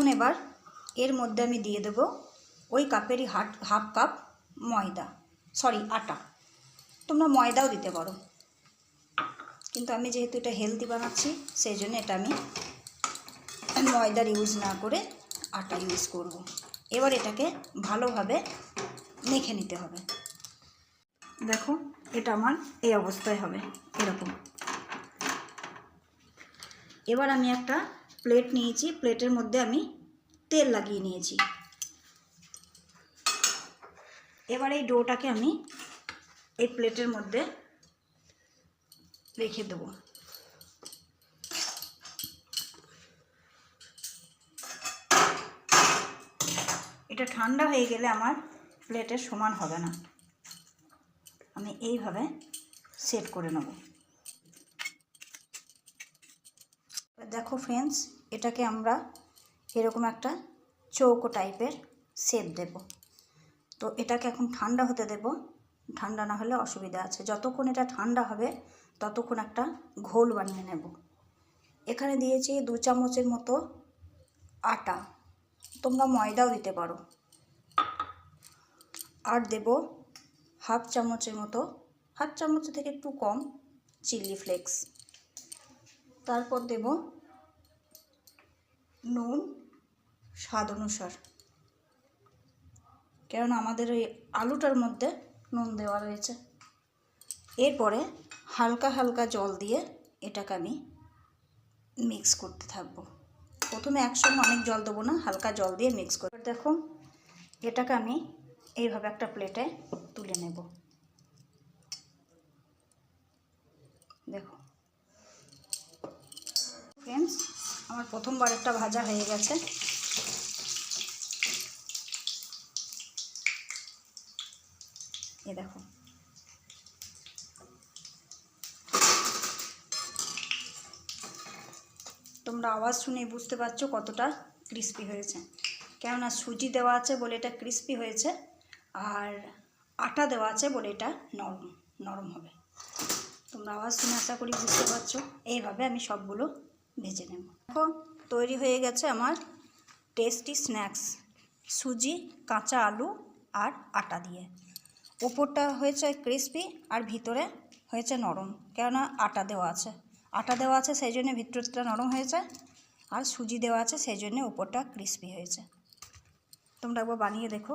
এখন এবার এর মধ্যে আমি দিয়ে দেব ওই কাপেরই হাফ কাপ ময়দা, সরি আটা। তোমরা ময়দাও দিতে পারো, কিন্তু আমি যেহেতু এটা হেলদি বানাচ্ছি সেই জন্য এটা আমি ময়দার ইউজ না করে আটা ইউজ করব। এবার এটাকে ভালোভাবে মেখে নিতে হবে। দেখো এটা আমার এই অবস্থায় হবে, এরকম। এবার আমি একটা প্লেট নিয়েছি, প্লেটের মধ্যে আমি তেল লাগিয়ে নিয়েছি। এবার এই ডোটাকে আমি এই প্লেটের মধ্যে রেখে দেবো। এটা ঠান্ডা হয়ে গেলে আমার প্লেটের সমান হবে না, আমি এইভাবে সেট করে নেব। দেখো ফ্রেন্ডস, এটাকে আমরা এরকম একটা চৌকো টাইপের শেপ দেব। তো এটাকে এখন ঠান্ডা হতে দেব, ঠান্ডা না হলে অসুবিধা আছে। যতক্ষণ এটা ঠান্ডা হবে ততক্ষণ একটা ঘোল বানিয়ে নেব। এখানে দিয়েছি 2 চামচের মতো আটা, তোমরা ময়দাও দিতে পারো। আর দেব হাফ চামচের মতো, হাফ চামচ থেকে একটু কম, চিলি ফ্লেক্স। তারপর দেব নুন স্বাদ অনুসার, কেননা আমাদের ওই আলুটার মধ্যে নুন দেওয়া রয়েছে। এরপরে হালকা হালকা জল দিয়ে এটাকে আমি মিক্স করতে থাকবো। প্রথমে একসঙ্গে অনেক জল দেবো না, হালকা জল দিয়ে মিক্স করে। দেখো এটাকে আমি এইভাবে একটা প্লেটে তুলে নেব। দেখো ফ্রেন্ডস, আমার প্রথমবার একটা ভাজা হয়ে গেছে। এ দেখো, তোমরা আওয়াজ শুনে বুঝতে পারছো কতটা ক্রিস্পি হয়েছে। কেননা সুজি দেওয়া আছে বলে এটা ক্রিস্পি হয়েছে, আর আটা দেওয়া আছে বলে এটা নরম নরম হবে। তোমরা আওয়াজ শুনে আশা করি বুঝতে পারছো। এইভাবে আমি সবগুলো ভেজে নেব। দেখো তৈরি হয়ে গেছে আমার টেস্টি স্ন্যাক্স, সুজি, কাঁচা আলু আর আটা দিয়ে। উপরটা হয়েছে ক্রিস্পি আর ভিতরে হয়েছে নরম, কেননা আটা দেওয়া আছে। আটা দেওয়া আছে সেই জন্য ভিতরটা নরম হয়েছে, আর সুজি দেওয়া আছে সেই জন্য উপরটা ক্রিস্পি হয়েছে। তোমরা একবার বানিয়ে দেখো।